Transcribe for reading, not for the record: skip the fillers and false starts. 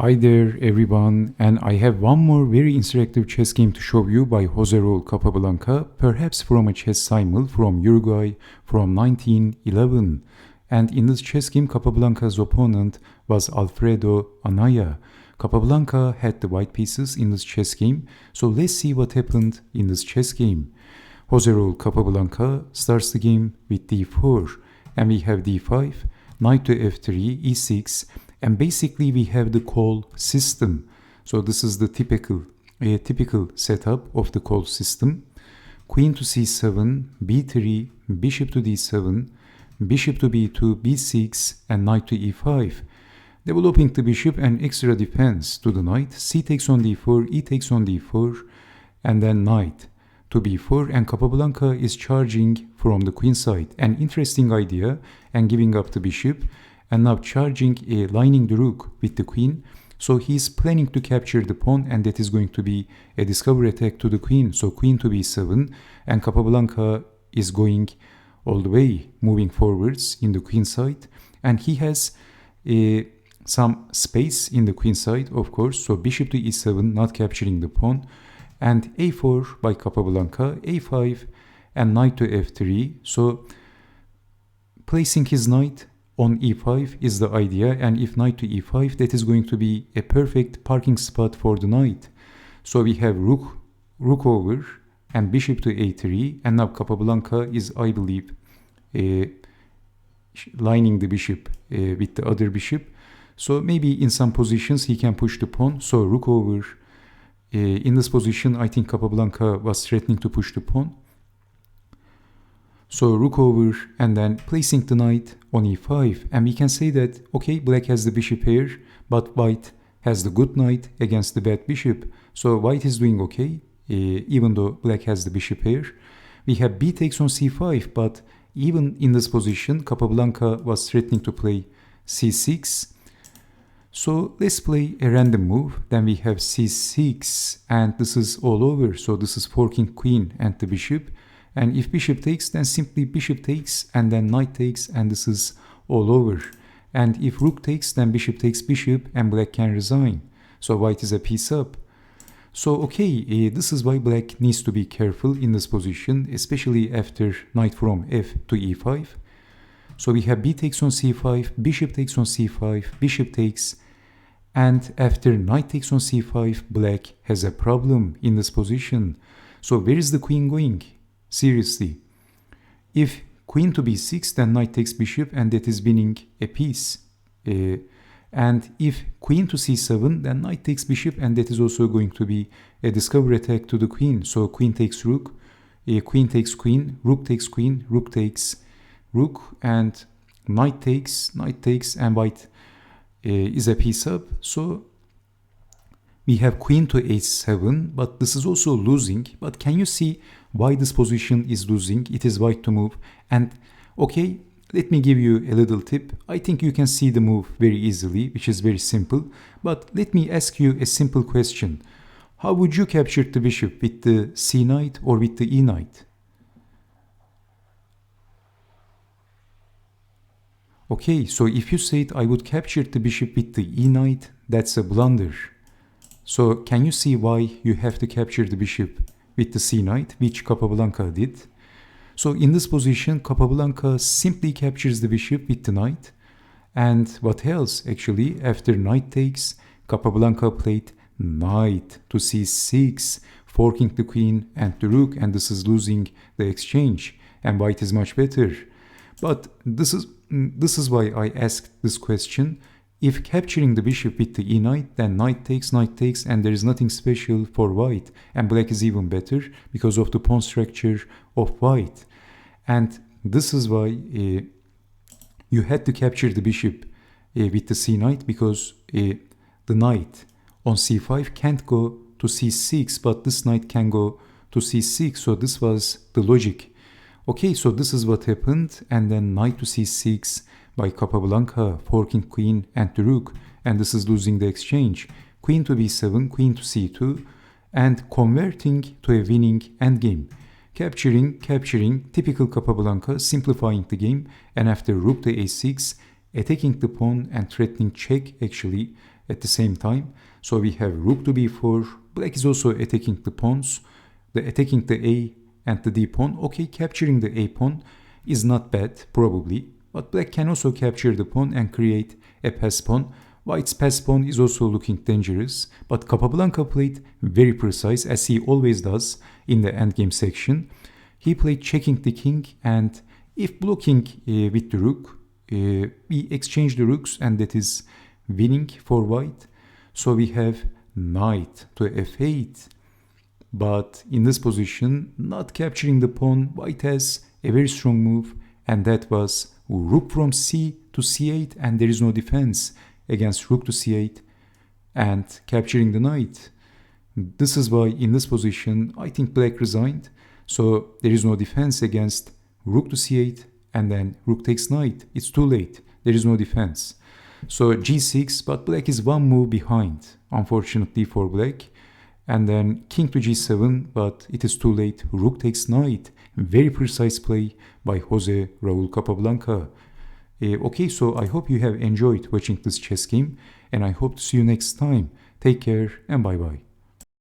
Hi there everyone, and I have one more very interactive chess game to show you by Raul Capablanca, perhaps from a chess simul from Uruguay from 1911. And in this chess game, Capablanca's opponent was Alfredo Anaya. Capablanca had the white pieces in this chess game, so let's see what happened in this chess game. Raul Capablanca starts the game with d4, and we have d5, knight to f3, e6, and basically we have the call system. So this is the typical setup of the call system. Queen to c7, b3, bishop to d7, bishop to b2, b6, and knight to e5. Developing the bishop and extra defense to the knight. C takes on d4, e takes on d4, and then knight to b4, and Capablanca is charging from the queen side. An interesting idea, and giving up the bishop, and now charging, lining the rook with the queen. So he's planning to capture the pawn, and that is going to be a discovery attack to the queen. So queen to b7, and Capablanca is going all the way, moving forwards in the queen side, and he has some space in the queen side, of course. So bishop to e7, not capturing the pawn, and a4 by Capablanca, a5, and knight to f3. So placing his knight on e5 is the idea, and if knight to e5, that is going to be a perfect parking spot for the knight. So we have rook over, and bishop to a3, and now Capablanca is, I believe, lining the bishop with the other bishop. So maybe in some positions he can push the pawn. So rook over. In this position, I think Capablanca was threatening to push the pawn. So rook over, and then placing the knight on e5, and we can say that, okay, black has the bishop here, but white has the good knight against the bad bishop. So white is doing okay, even though black has the bishop here. We have b takes on c5, but even in this position, Capablanca was threatening to play c6. So let's play a random move. Then we have c6, and this is all over. So this is forking queen and the bishop. And if bishop takes, then simply bishop takes, and then knight takes, and this is all over. And if rook takes, then bishop takes bishop, and black can resign. So white is a piece up. So okay, this is why black needs to be careful in this position, especially after knight from f to e5. So we have b takes on c5, bishop takes on c5, bishop takes, and after knight takes on c5, black has a problem in this position. So where is the queen going? Seriously, if queen to b6, then knight takes bishop, and that is winning a piece. And if queen to c7, then knight takes bishop, and that is also going to be a discovery attack to the queen. So queen takes rook, queen takes queen, rook takes queen, rook takes rook, and knight takes, and white is a piece up. So we have queen to h7, but this is also losing. But can you see why this position is losing? It is white to move. And okay, let me give you a little tip. I think you can see the move very easily, which is very simple. But let me ask you a simple question. How would you capture the bishop, with the c knight or with the e knight? Okay, so if you said I would capture the bishop with the e knight, that's a blunder. So can you see why you have to capture the bishop with the c knight, which Capablanca did? So in this position, Capablanca simply captures the bishop with the knight. And what else? Actually, after knight takes, Capablanca played knight to c6, forking the queen and the rook, and this is losing the exchange, and white is much better. But this is why I asked this question. If capturing the bishop with the e knight, then knight takes, and there is nothing special for white, and black is even better because of the pawn structure of white. And this is why you had to capture the bishop with the c knight, because the knight on c5 can't go to c6, but this knight can go to c6. So this was the logic. Okay, so this is what happened, and then knight to c6 by Capablanca, forking queen and the rook, and this is losing the exchange. Queen to b7, queen to c2, and converting to a winning endgame. Capturing, typical Capablanca, simplifying the game, and after rook to a6, attacking the pawn and threatening check actually, at the same time. So we have rook to b4. Black is also attacking the pawns, attacking the a and the d pawn. Okay, capturing the a pawn is not bad, probably, but black can also capture the pawn and create a pass pawn. White's pass pawn is also looking dangerous, but Capablanca played very precise, as he always does in the endgame section. He played checking the king, and if blocking with the rook, we exchange the rooks, and that is winning for white. So we have knight to f8. But in this position, not capturing the pawn, white has a very strong move, and that was rook from c to c8, and there is no defense against rook to c8 and capturing the knight. This is why in this position I think black resigned. So there is no defense against rook to c8 and then rook takes knight. It's too late. There is no defense. So g6, but black is one move behind, unfortunately for black. And then king to g7, but it is too late. Rook takes knight. Very precise play by Jose Raul Capablanca. Okay, so I hope you have enjoyed watching this chess game, and I hope to see you next time. Take care and bye bye.